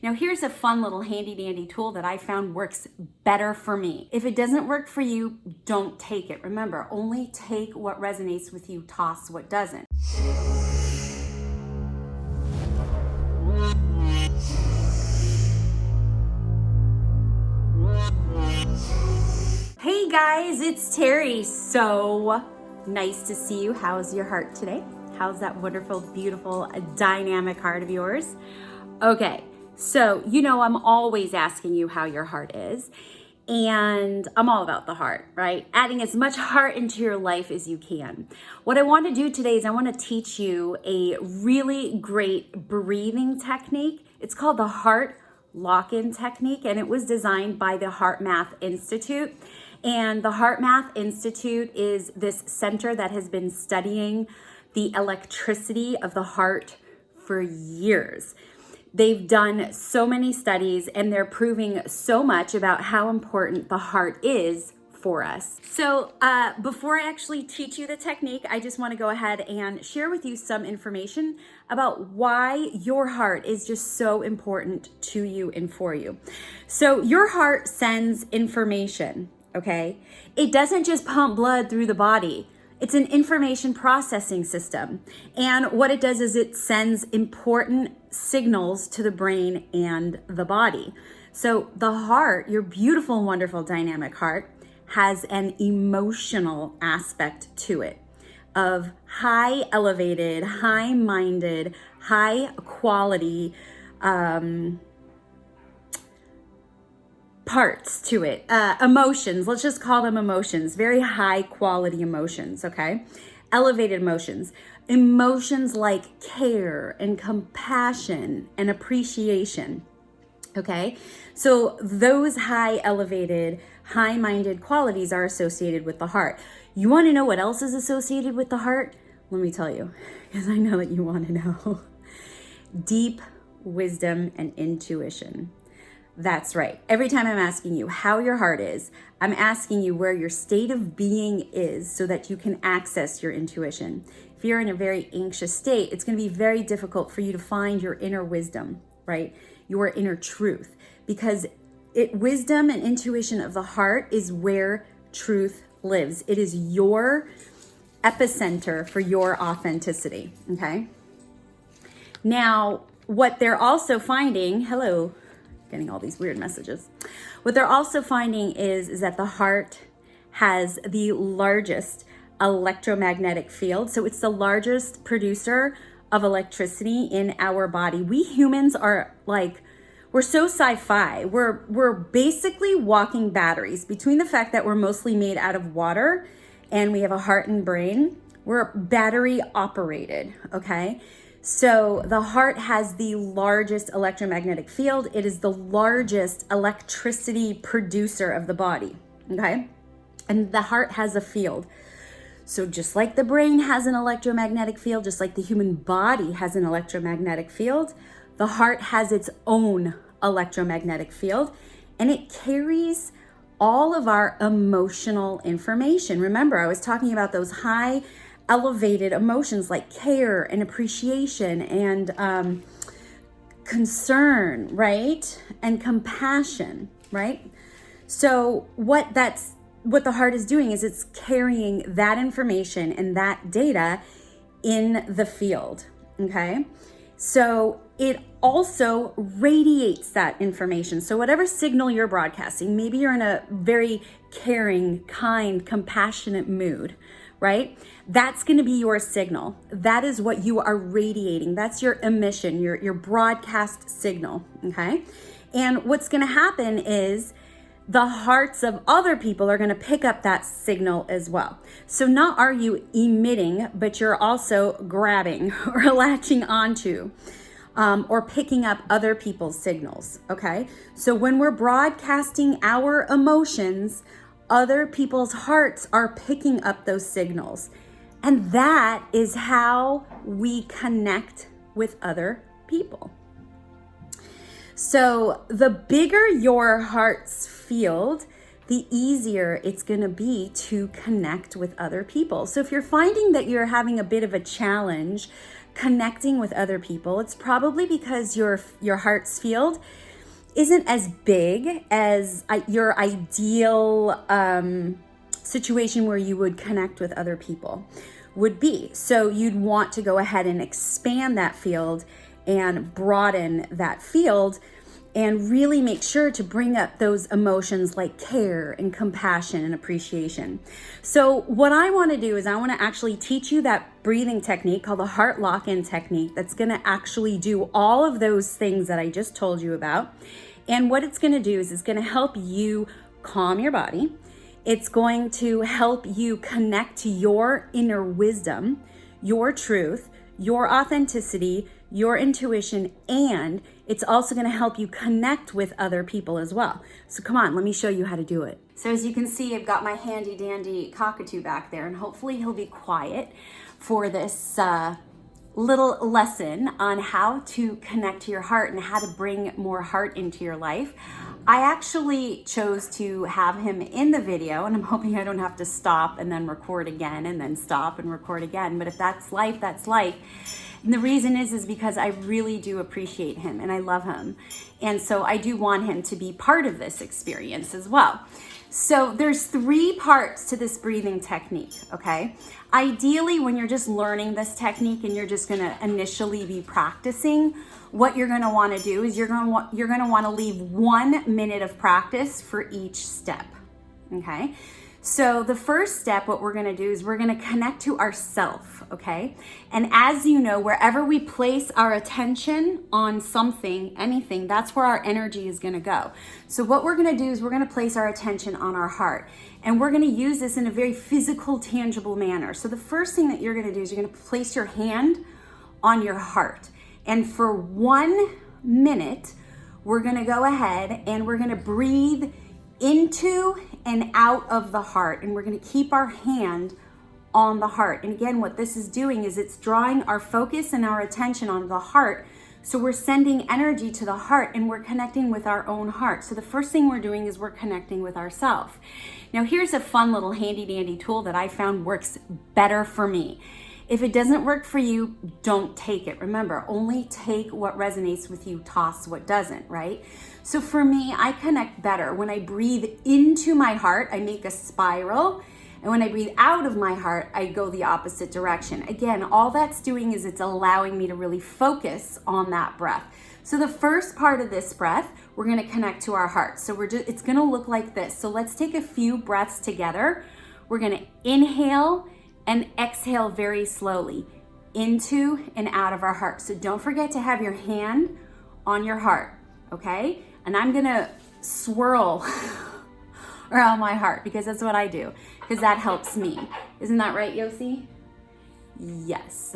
Now here's a fun little handy dandy tool that I found works better for me. If it doesn't work for you, don't take it. Remember, only take what resonates with you, toss what doesn't. Hey guys, it's Terrie. So nice to see you. How's your heart today? How's that wonderful, beautiful, dynamic heart of yours? Okay, so you know I'm always asking you how your heart is, and I'm all about the heart, right? Adding as much heart into your life as you can. What I want to do today is I want to teach you a really great breathing technique. It's called the Heart Lock-In Technique, and it was designed by the Heart Math Institute. And the Heart Math Institute is this center that has been studying the electricity of the heart for years. They've done so many studies and they're proving so much about how important the heart is for us. So before I actually teach you the technique, I just want to go ahead and share with you some information about why your heart is just so important to you and for you. So your heart sends information, okay? It doesn't just pump blood through the body. It's an information processing system. And what it does is it sends important signals to the brain and the body. So the heart, your beautiful, wonderful, dynamic heart, has an emotional aspect to it of high elevated, high minded, high quality parts to it, emotions, let's just call them emotions, very high quality emotions, okay? Elevated emotions, emotions like care and compassion and appreciation, okay? So those high elevated, high-minded qualities are associated with the heart. You want to know what else is associated with the heart? Let me tell you, because I know that you want to know. Deep wisdom and intuition. That's right. Every time I'm asking you how your heart is, I'm asking you where your state of being is so that you can access your intuition. If you're in a very anxious state, it's going to be very difficult for you to find your inner wisdom, right? Your inner truth, because wisdom and intuition of the heart is where truth lives. It is your epicenter for your authenticity, okay? Now, what they're also finding, hello, getting all these weird messages. What they're also finding is that the heart has the largest electromagnetic field. So it's the largest producer of electricity in our body. We humans are like, we're so sci-fi. We're basically walking batteries. Between the fact that we're mostly made out of water and we have a heart and brain, we're battery operated, okay? So the heart has the largest electromagnetic field. It is the largest electricity producer of the body, okay? And the heart has a field. So just like the brain has an electromagnetic field, just like the human body has an electromagnetic field, the heart has its own electromagnetic field, and it carries all of our emotional information. Remember, I was talking about those high elevated emotions like care and appreciation and concern, right? And compassion, right? So what the heart is doing is it's carrying that information and that data in the field, okay? So it also radiates that information. So whatever signal you're broadcasting, maybe you're in a very caring, kind, compassionate mood, right? That's going to be your signal. That is what you are radiating. That's your emission, your broadcast signal, okay? And what's going to happen is the hearts of other people are going to pick up that signal as well. So not are you emitting, but you're also grabbing or latching onto or picking up other people's signals, okay? So when we're broadcasting our emotions, other people's hearts are picking up those signals. And that is how we connect with other people. So the bigger your heart's field, the easier it's going to be to connect with other people. So if you're finding that you're having a bit of a challenge connecting with other people, it's probably because your heart's field isn't as big as your ideal situation where you would connect with other people would be. So you'd want to go ahead and expand that field and broaden that field and really make sure to bring up those emotions like care and compassion and appreciation. So what I want to do is I want to actually teach you that breathing technique called the heart lock-in technique that's going to actually do all of those things that I just told you about. And what it's going to do is it's going to help you calm your body. It's going to help you connect to your inner wisdom, your truth, your authenticity, your intuition, and it's also going to help you connect with other people as well. So come on, let me show you how to do it. So as you can see, I've got my handy dandy cockatoo back there, and hopefully he'll be quiet for this little lesson on how to connect to your heart and how to bring more heart into your life. I actually chose to have him in the video, and I'm hoping I don't have to stop and then record again and then stop and record again. But if that's life, that's life. And the reason is because I really do appreciate him and I love him. And so I do want him to be part of this experience as well. So there's 3 parts to this breathing technique, okay? Ideally, when you're just learning this technique and you're just gonna initially be practicing, what you're gonna wanna do is you're gonna wanna leave 1 minute of practice for each step, okay? So the first step, what we're gonna do is we're gonna connect to ourself, okay? And as you know, wherever we place our attention on something, anything, that's where our energy is gonna go. So what we're gonna do is we're gonna place our attention on our heart. And we're gonna use this in a very physical, tangible manner. So the first thing that you're gonna do is you're gonna place your hand on your heart. And for 1 minute, we're gonna go ahead and we're gonna breathe into and out of the heart, and we're going to keep our hand on the heart. And again, what this is doing is it's drawing our focus and our attention on the heart. So we're sending energy to the heart and we're connecting with our own heart. So the first thing we're doing is we're connecting with ourselves. Now here's a fun little handy dandy tool that I found works better for me. If it doesn't work for you, don't take it. Remember, only take what resonates with you, toss what doesn't, right? So for me, I connect better. When I breathe into my heart, I make a spiral. And when I breathe out of my heart, I go the opposite direction. Again, all that's doing is it's allowing me to really focus on that breath. So the first part of this breath, we're gonna connect to our heart. So it's gonna look like this. So let's take a few breaths together. We're gonna inhale and exhale very slowly into and out of our heart. So don't forget to have your hand on your heart, okay? And I'm gonna swirl around my heart because that's what I do, because that helps me. Isn't that right, Yossi? Yes.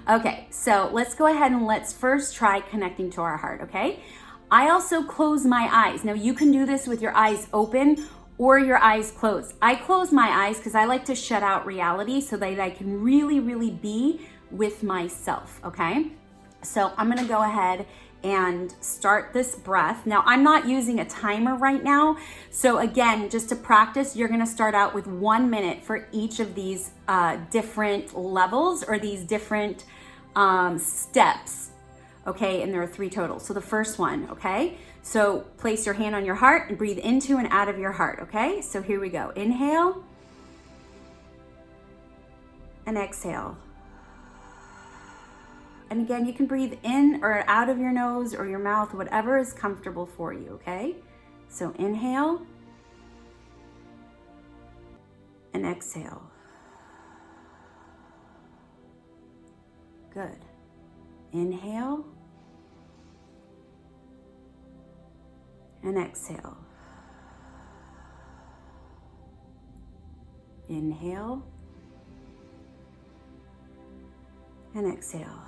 Okay, so let's go ahead and let's first try connecting to our heart, okay? I also close my eyes. Now you can do this with your eyes open or your eyes closed. I close my eyes because I like to shut out reality so that I can really, really be with myself, okay? So I'm gonna go ahead and start this breath. Now I'm not using a timer right now. So again, just to practice, you're gonna start out with 1 minute for each of these different levels or these different steps, okay? And there are 3 total. So the first one, okay? So place your hand on your heart and breathe into and out of your heart, okay? So here we go. Inhale and exhale. And again, you can breathe in or out of your nose or your mouth, whatever is comfortable for you, okay? So inhale and exhale. Good. Inhale and exhale. Inhale and exhale.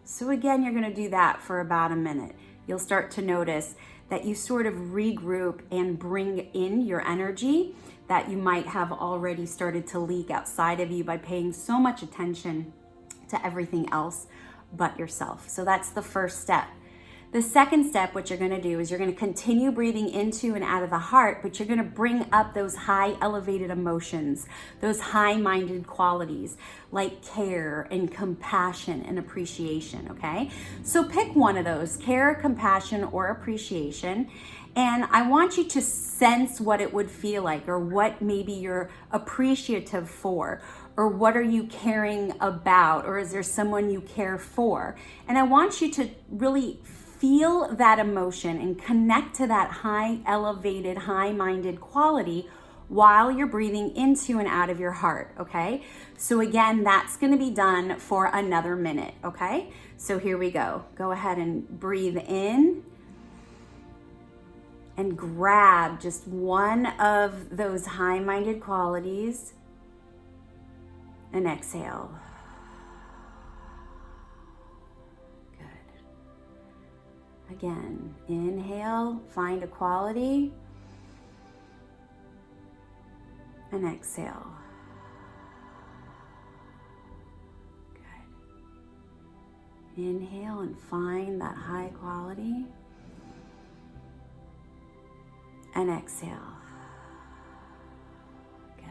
So again, you're gonna do that for about a minute. You'll start to notice that you sort of regroup and bring in your energy that you might have already started to leak outside of you by paying so much attention to everything else but yourself. So that's the first step. The second step, what you're going to do is you're going to continue breathing into and out of the heart, but you're going to bring up those high elevated emotions, those high-minded qualities like care and compassion and appreciation, okay? So pick one of those, care, compassion, or appreciation, and I want you to sense what it would feel like, or what maybe you're appreciative for, or what are you caring about, or is there someone you care for? And I want you to really feel that emotion and connect to that high elevated, high-minded quality while you're breathing into and out of your heart, okay? So again, that's gonna be done for another minute, okay? So here we go. Go ahead and breathe in and grab just one of those high-minded qualities and exhale. Again, inhale, find a quality, and exhale. Good. Inhale and find that high quality, and exhale. Good.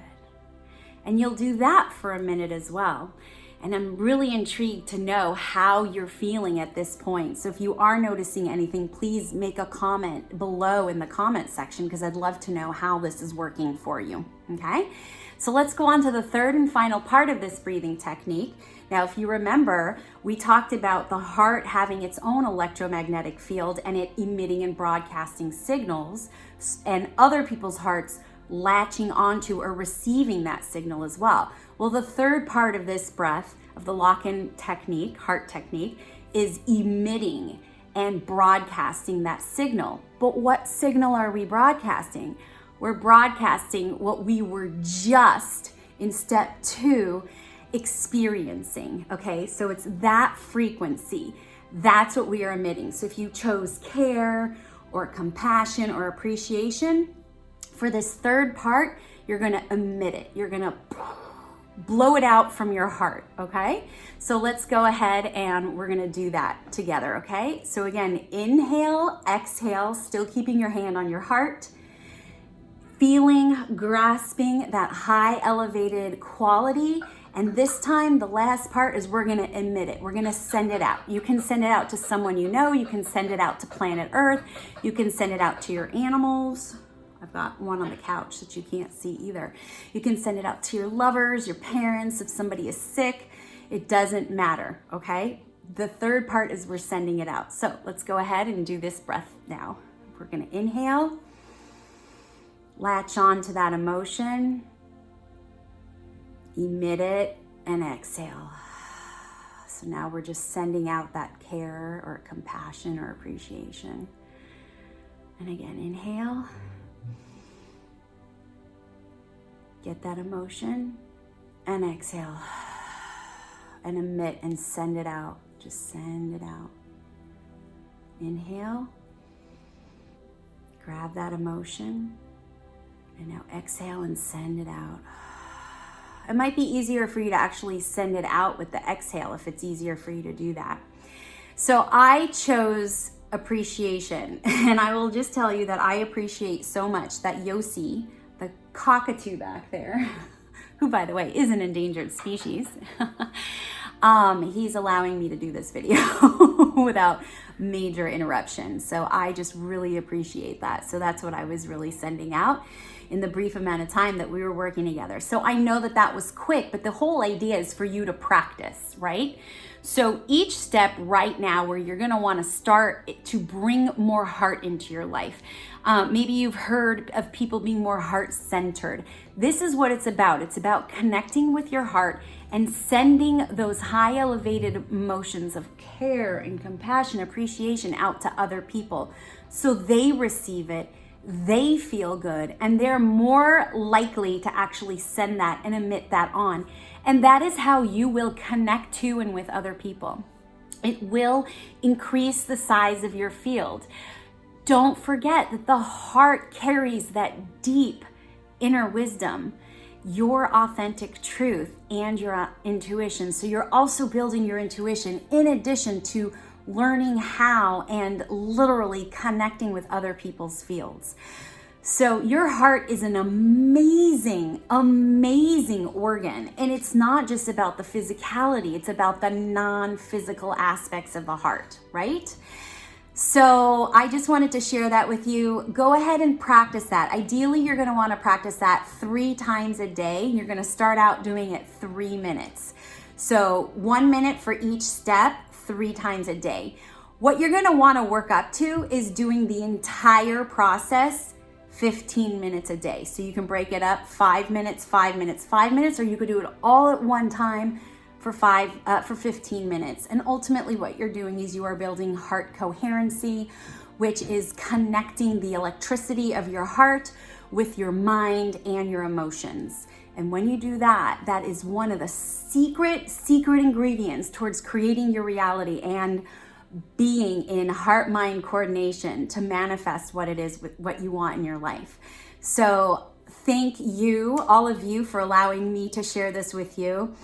And you'll do that for a minute as well. And I'm really intrigued to know how you're feeling at this point. So if you are noticing anything, please make a comment below in the comment section, because I'd love to know how this is working for you, okay? So let's go on to the third and final part of this breathing technique. Now, if you remember, we talked about the heart having its own electromagnetic field and it emitting and broadcasting signals, and other people's hearts latching onto or receiving that signal as well. Well, the third part of this breath, of the lock-in technique, heart technique, is emitting and broadcasting that signal. But what signal are we broadcasting? We're broadcasting what we were just in step 2 experiencing, okay? So it's that frequency. That's what we are emitting. So if you chose care or compassion or appreciation, for this third part, you're gonna emit it. You're gonna blow it out from your heart, okay? So let's go ahead and we're gonna do that together, okay? So again, inhale, exhale, still keeping your hand on your heart, feeling, grasping that high elevated quality. And this time, the last part is we're gonna emit it. We're gonna send it out. You can send it out to someone you know. You can send it out to planet Earth. You can send it out to your animals. I've got one on the couch that you can't see either. You can send it out to your lovers, your parents, if somebody is sick. It doesn't matter, okay? The third part is we're sending it out. So let's go ahead and do this breath now. We're gonna inhale, latch on to that emotion, emit it, and exhale. So now we're just sending out that care or compassion or appreciation. And again, inhale. Get that emotion and exhale and emit and send it out. Just send it out. Inhale, grab that emotion, and now exhale and send it out. It might be easier for you to actually send it out with the exhale if it's easier for you to do that. So I chose appreciation, and I will just tell you that I appreciate so much that Yossi, the cockatoo back there, who by the way is an endangered species, he's allowing me to do this video without major interruption. So I just really appreciate that. So that's what I was really sending out in the brief amount of time that we were working together. So I know that that was quick, but the whole idea is for you to practice, right? So each step right now where you're gonna wanna start to bring more heart into your life. Maybe you've heard of people being more heart-centered. This is what it's about. It's about connecting with your heart and sending those high elevated emotions of care and compassion, appreciation out to other people so they receive it, they feel good, and they're more likely to actually send that and emit that on. And that is how you will connect to and with other people. It will increase the size of your field. Don't forget that the heart carries that deep inner wisdom, your authentic truth, and your intuition. So you're also building your intuition in addition to learning how and literally connecting with other people's fields. So your heart is an amazing, amazing organ. And it's not just about the physicality, it's about the non-physical aspects of the heart, right? So I just wanted to share that with you. Go ahead and practice that. Ideally, you're gonna wanna practice that 3 times a day. You're gonna start out doing it 3 minutes. So 1 minute for each step, 3 times a day. What you're gonna wanna work up to is doing the entire process 15 minutes a day. So you can break it up 5 minutes, 5 minutes, 5 minutes, or you could do it all at one time for 15 minutes. And ultimately what you're doing is you are building heart coherency, which is connecting the electricity of your heart with your mind and your emotions. And when you do that, that is one of the secret ingredients towards creating your reality and being in heart-mind coordination to manifest what it is, what you want in your life. So thank you, all of you, for allowing me to share this with you.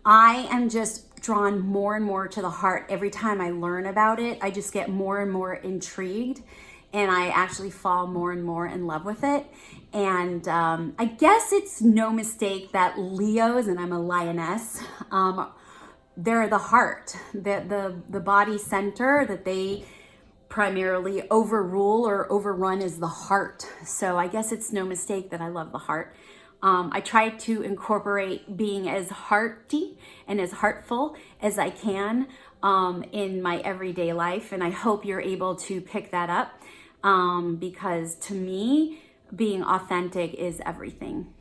I am just drawn more and more to the heart. Every time I learn about it, I just get more and more intrigued, and I actually fall more and more in love with it. And I guess it's no mistake that Leos, and I'm a lioness, they're the heart, the body center that they primarily overrule or overrun is the heart. So I guess it's no mistake that I love the heart. I try to incorporate being as hearty and as heartful as I can in my everyday life. And I hope you're able to pick that up because to me, being authentic is everything.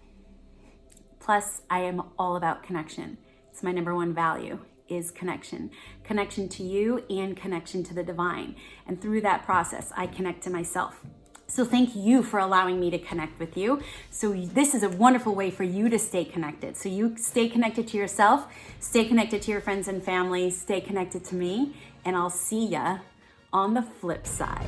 Plus, I am all about connection. It's my number one value is connection. Connection to you and connection to the divine. And through that process, I connect to myself. So thank you for allowing me to connect with you. So this is a wonderful way for you to stay connected. So you stay connected to yourself, stay connected to your friends and family, stay connected to me, and I'll see ya on the flip side.